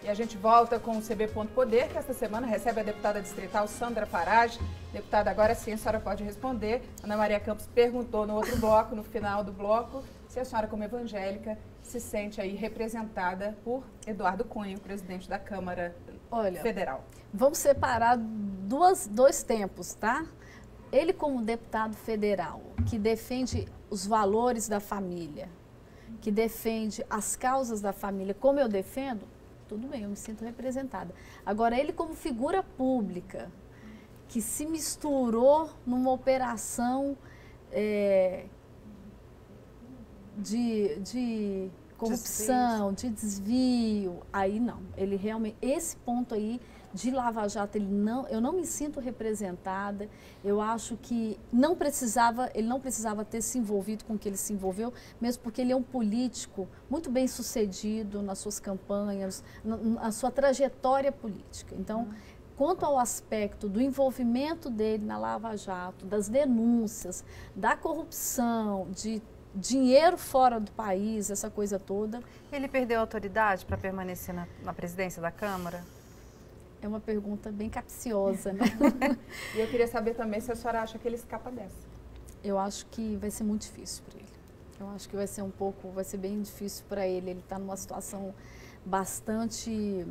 E a gente volta com o CB Ponto Poder, que esta semana recebe a deputada distrital Sandra Farage. Deputada, agora sim a senhora pode responder. Ana Maria Campos perguntou no outro bloco, no final do bloco, se a senhora, como evangélica, se sente aí representada por Eduardo Cunha, o presidente da Câmara Federal. Vamos separar dois tempos, tá? Ele como deputado federal, que defende os valores da família, que defende as causas da família, como eu defendo, tudo bem, eu me sinto representada. Agora, ele como figura pública, que se misturou numa operação de corrupção, de desvio, aí não. Ele realmente, esse ponto aí de Lava Jato, eu não me sinto representada. Eu acho que ele não precisava ter se envolvido com o que ele se envolveu, mesmo porque ele é um político muito bem sucedido nas suas campanhas, na sua trajetória política. Então, quanto ao aspecto do envolvimento dele na Lava Jato, das denúncias, da corrupção, de dinheiro fora do país, essa coisa toda. Ele perdeu a autoridade para permanecer na presidência da Câmara? É uma pergunta bem capciosa, né? E eu queria saber também se a senhora acha que ele escapa dessa. Eu acho que vai ser muito difícil para ele. Eu acho que vai ser bem difícil para ele. Ele está numa situação bastante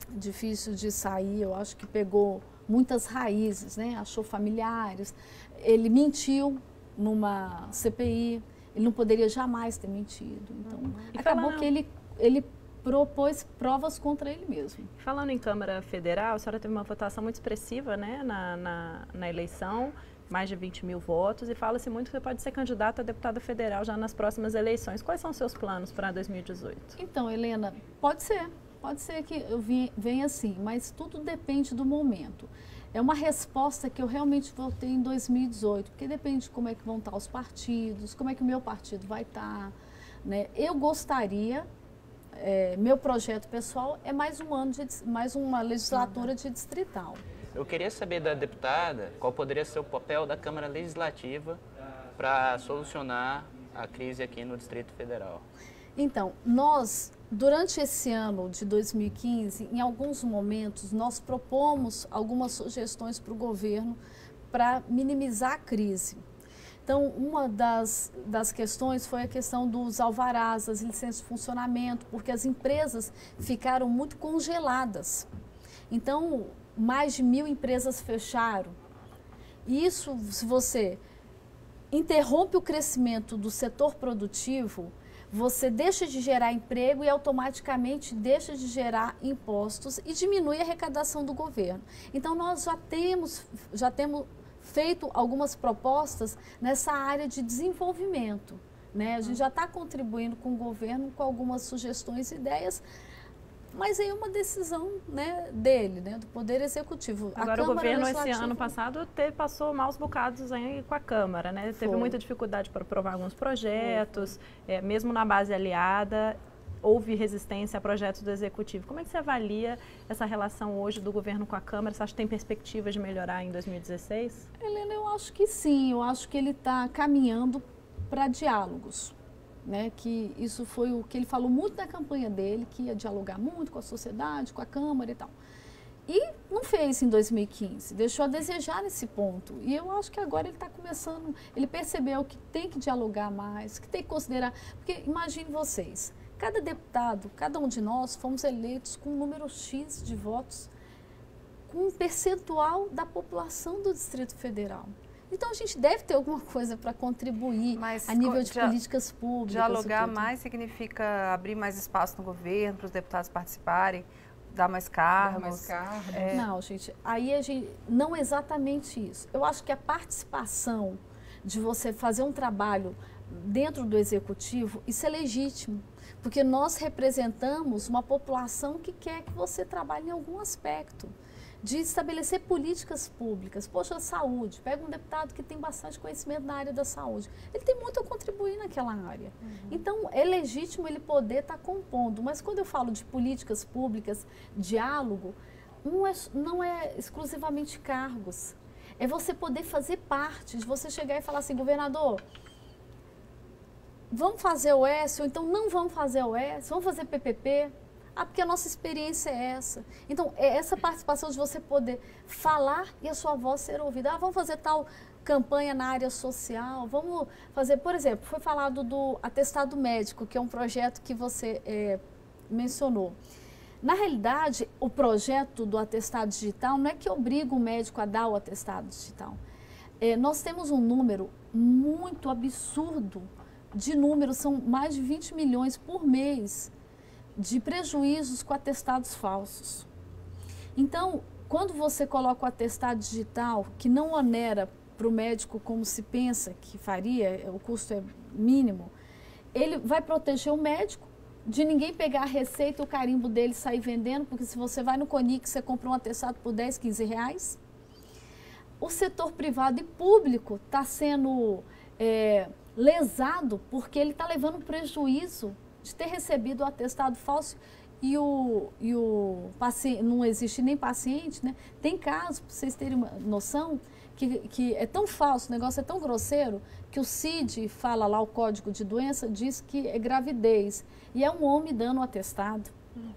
difícil de sair. Eu acho que pegou muitas raízes, né? Achou familiares. Ele mentiu numa CPI. Ele não poderia jamais ter mentido. Então, acabou que ele propôs provas contra ele mesmo. Falando em Câmara Federal, a senhora teve uma votação muito expressiva, né, na eleição, mais de 20 mil votos, e fala-se muito que você pode ser candidata a deputada federal já nas próximas eleições. Quais são os seus planos para 2018? Então, Helena, pode ser que eu venha assim, mas tudo depende do momento. É uma resposta que eu realmente votei em 2018, porque depende de como é que vão estar os partidos, como é que o meu partido vai estar, né? Eu gostaria... meu projeto pessoal é mais uma legislatura de distrital. Eu queria saber da deputada qual poderia ser o papel da Câmara Legislativa para solucionar a crise aqui no Distrito Federal. Então, nós, durante esse ano de 2015, em alguns momentos, nós propomos algumas sugestões para o governo para minimizar a crise. Então, uma das questões foi a questão dos alvarás, das licenças de funcionamento, porque as empresas ficaram muito congeladas. Então, mais de 1.000 empresas fecharam. E isso, se você interrompe o crescimento do setor produtivo, você deixa de gerar emprego e automaticamente deixa de gerar impostos e diminui a arrecadação do governo. Então, nós já temos feito algumas propostas nessa área de desenvolvimento, né? A gente já está contribuindo com o governo com algumas sugestões e ideias, mas é uma decisão, né, dele, né, do Poder Executivo. Agora, o governo, esse ano passado, passou maus bocados aí com a Câmara, né? Teve muita dificuldade para aprovar alguns projetos, mesmo na base aliada. Houve resistência a projetos do Executivo. Como é que você avalia essa relação hoje do governo com a Câmara? Você acha que tem perspectiva de melhorar em 2016? Helena, eu acho que sim. Eu acho que ele está caminhando para diálogos, né? Que isso foi o que ele falou muito na campanha dele, que ia dialogar muito com a sociedade, com a Câmara e tal. E não fez em 2015, deixou a desejar nesse ponto. E eu acho que agora ele está começando, ele percebeu que tem que dialogar mais, que tem que considerar... Porque imagine vocês... Cada deputado, cada um de nós, fomos eleitos com um número X de votos, com um percentual da população do Distrito Federal. Então, a gente deve ter alguma coisa para contribuir a nível de políticas públicas. Dialogar mais significa abrir mais espaço no governo, para os deputados participarem, dar mais cargos. Não, gente, aí não é exatamente isso. Eu acho que a participação de você fazer um trabalho dentro do Executivo, isso é legítimo. Porque nós representamos uma população que quer que você trabalhe em algum aspecto, de estabelecer políticas públicas. Poxa, saúde, pega um deputado que tem bastante conhecimento na área da saúde. Ele tem muito a contribuir naquela área. Então, é legítimo ele poder estar compondo. Mas quando eu falo de políticas públicas, diálogo, não é exclusivamente cargos. É você poder fazer parte, de você chegar e falar assim, governador... Vamos fazer o S, ou então não vamos fazer o S, vamos fazer PPP. Ah, porque a nossa experiência é essa. Então, é essa participação de você poder falar e a sua voz ser ouvida. Ah, vamos fazer tal campanha na área social, vamos fazer, por exemplo, foi falado do atestado médico, que é um projeto que você mencionou. Na realidade, o projeto do atestado digital não é que obriga o médico a dar o atestado digital. Nós temos um número muito absurdo de números, são mais de 20 milhões por mês de prejuízos com atestados falsos. Então, quando você coloca o atestado digital, que não onera para o médico como se pensa que faria, o custo é mínimo, ele vai proteger o médico de ninguém pegar a receita e o carimbo dele e sair vendendo, porque se você vai no Conic, você compra um atestado por 10, 15 reais. O setor privado e público está sendo lesado porque ele está levando um prejuízo de ter recebido o atestado falso e o paciente, não existe nem paciente, né? Tem casos, para vocês terem uma noção, que é tão falso, o negócio é tão grosseiro, que o CID fala lá, o código de doença, diz que é gravidez. E é um homem dando o atestado.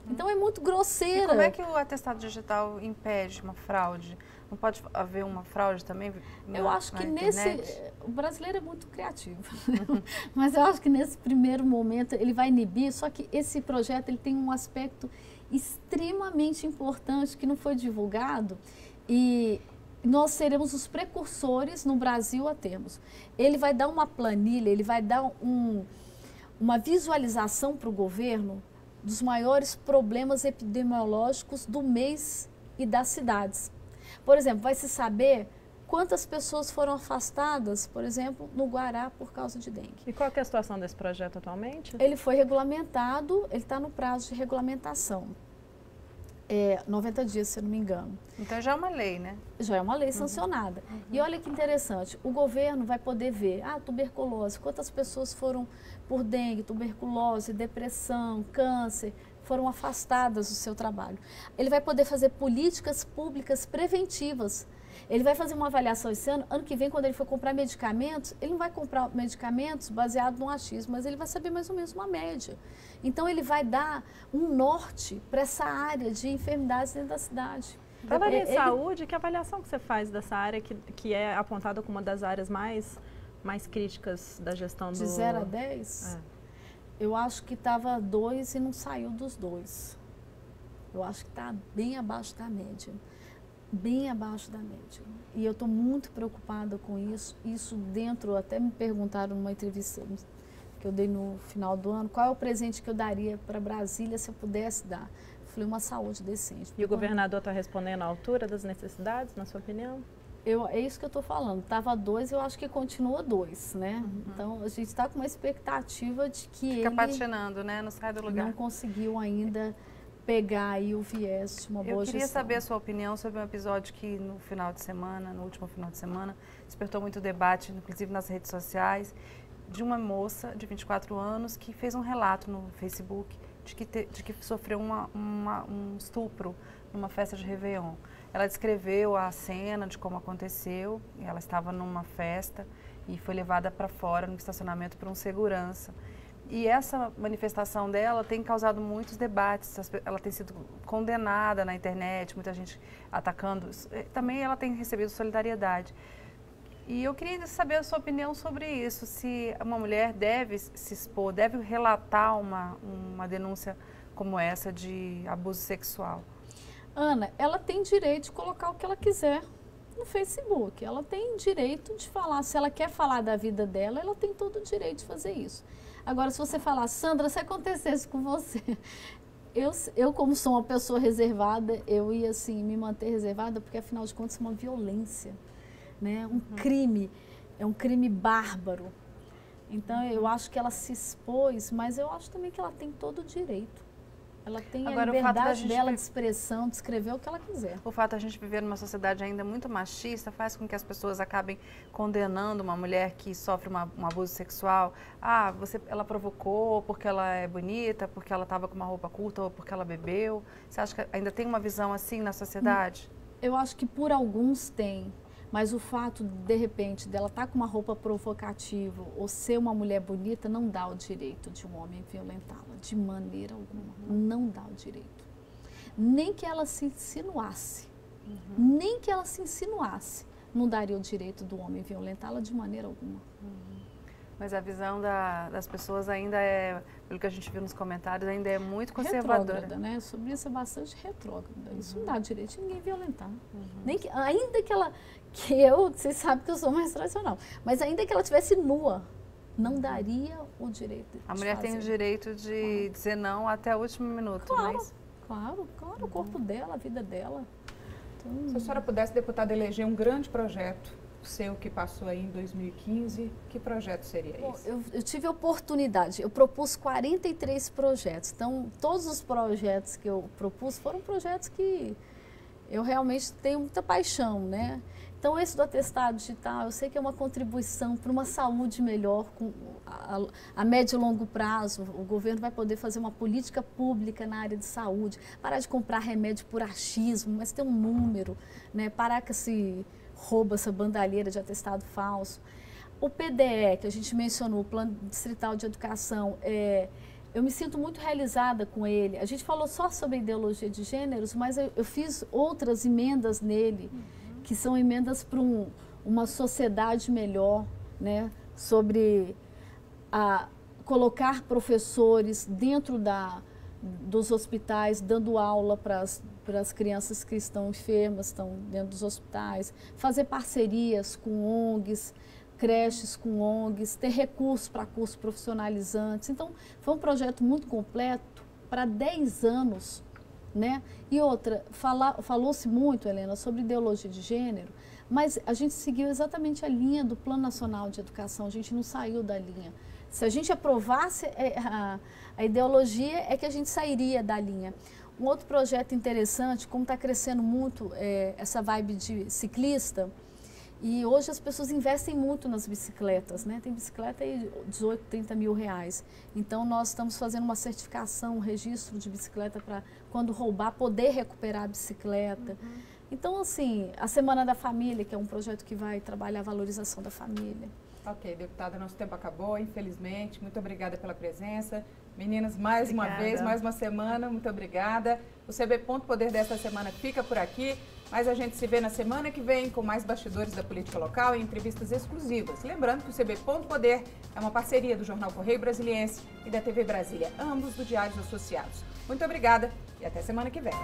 Então é muito grosseira. E como é que o atestado digital impede uma fraude? Não pode haver uma fraude também? Eu acho que o brasileiro é muito criativo, mas eu acho que nesse primeiro momento ele vai inibir, só que esse projeto ele tem um aspecto extremamente importante que não foi divulgado e nós seremos os precursores no Brasil a termos. Ele vai dar uma planilha, ele vai dar uma visualização para o governo dos maiores problemas epidemiológicos do mês e das cidades. Por exemplo, vai se saber quantas pessoas foram afastadas, por exemplo, no Guará por causa de dengue. E qual que é a situação desse projeto atualmente? Ele foi regulamentado, ele está no prazo de regulamentação. 90 dias, se eu não me engano. Então já é uma lei, né? Já é uma lei sancionada. E olha que interessante, o governo vai poder ver, tuberculose, quantas pessoas foram por dengue, tuberculose, depressão, câncer, foram afastadas do seu trabalho. Ele vai poder fazer políticas públicas preventivas. Ele vai fazer uma avaliação esse ano que vem, quando ele for comprar medicamentos, ele não vai comprar medicamentos baseados no achismo, mas ele vai saber mais ou menos uma média. Então, ele vai dar um norte para essa área de enfermidades dentro da cidade. Falando em saúde, que avaliação que você faz dessa área que é apontada como uma das áreas mais críticas da gestão do... De 0 a 10? Eu acho que estava 2 e não saiu dos 2. Eu acho que está bem abaixo da média. Bem abaixo da média. E eu estou muito preocupada com isso. Isso dentro, até me perguntaram numa entrevista que eu dei no final do ano, qual é o presente que eu daria para Brasília se eu pudesse dar? Eu falei, uma saúde decente. E o governador está respondendo à altura das necessidades, na sua opinião? É isso que eu estou falando. Estava 2, eu acho que continua 2, né? Então, a gente está com uma expectativa de que Fica patinando, né? Não sai do lugar. Não conseguiu ainda pegar aí o viés de uma boa gestão. Eu queria saber a sua opinião sobre um episódio que no último final de semana, despertou muito debate, inclusive nas redes sociais, de uma moça de 24 anos que fez um relato no Facebook de que sofreu um estupro numa festa de Réveillon. Ela descreveu a cena de como aconteceu, ela estava numa festa e foi levada para fora no estacionamento por um segurança. E essa manifestação dela tem causado muitos debates, ela tem sido condenada na internet, muita gente atacando, também ela tem recebido solidariedade. E eu queria saber a sua opinião sobre isso, se uma mulher deve se expor, deve relatar uma denúncia como essa de abuso sexual. Ana, ela tem direito de colocar o que ela quiser no Facebook, ela tem direito de falar, se ela quer falar da vida dela, ela tem todo o direito de fazer isso. Agora, se você falar, Sandra, se acontecesse com você, eu como sou uma pessoa reservada, eu ia assim me manter reservada, porque afinal de contas é uma violência, né? Um crime, é um crime bárbaro. Então, eu acho que ela se expôs, mas eu acho também que ela tem todo o direito. Ela tem a liberdade dela de expressão, de escrever o que ela quiser. O fato de a gente viver numa sociedade ainda muito machista faz com que as pessoas acabem condenando uma mulher que sofre um abuso sexual. Ela provocou porque ela é bonita, porque ela estava com uma roupa curta ou porque ela bebeu. Você acha que ainda tem uma visão assim na sociedade? Eu acho que por alguns tem. Mas o fato, de repente, dela estar com uma roupa provocativa ou ser uma mulher bonita, não dá o direito de um homem violentá-la, de maneira alguma. Não dá o direito. Nem que ela se insinuasse, nem que ela se insinuasse, não daria o direito do homem violentá-la de maneira alguma. Mas a visão das pessoas ainda é, pelo que a gente viu nos comentários, ainda é muito conservadora. Retrógrada, né? Sobre isso é bastante retrógrada. Isso não dá direito de ninguém violentar. Nem que, ainda que ela, vocês sabem que eu sou mais tradicional, mas ainda que ela estivesse nua, não daria o direito de A mulher tem o direito de dizer não até o último minuto, claro, mas... Claro, o corpo dela, a vida dela. Então, se a senhora pudesse, deputada, eleger um grande projeto seu que passou aí em 2015, que projeto seria esse? Eu tive a oportunidade, eu propus 43 projetos. Então, todos os projetos que eu propus foram projetos que eu realmente tenho muita paixão, né? Então, esse do atestado digital, eu sei que é uma contribuição para uma saúde melhor, a médio e longo prazo. O governo vai poder fazer uma política pública na área de saúde, parar de comprar remédio por achismo, mas ter um número, né? Parar que se rouba essa bandalheira de atestado falso. O PDE, que a gente mencionou, o Plano Distrital de Educação, eu me sinto muito realizada com ele. A gente falou só sobre ideologia de gêneros, mas eu fiz outras emendas nele, que são emendas para uma sociedade melhor, né? Sobre colocar professores dentro dos hospitais, dando aula para as crianças que estão enfermas, estão dentro dos hospitais, fazer parcerias com ONGs, creches com ONGs, ter recursos para cursos profissionalizantes. Então, foi um projeto muito completo para 10 anos, né? E outra, falou-se muito, Helena, sobre ideologia de gênero, mas a gente seguiu exatamente a linha do Plano Nacional de Educação, a gente não saiu da linha. Se a gente aprovasse a ideologia, é que a gente sairia da linha. Um outro projeto interessante, como está crescendo muito essa vibe de ciclista, e hoje as pessoas investem muito nas bicicletas, né? Tem bicicleta aí 18, 30 mil reais. Então, nós estamos fazendo uma certificação, um registro de bicicleta para, quando roubar, poder recuperar a bicicleta. Então, assim, a Semana da Família, que é um projeto que vai trabalhar a valorização da família. Ok, deputada, nosso tempo acabou, infelizmente. Muito obrigada pela presença. Meninas, mais uma vez, mais uma semana, muito obrigada. O CB Ponto Poder desta semana fica por aqui, mas a gente se vê na semana que vem com mais bastidores da política local e entrevistas exclusivas. Lembrando que o CB Ponto Poder é uma parceria do Jornal Correio Brasiliense e da TV Brasília, ambos do Diários Associados. Muito obrigada e até semana que vem.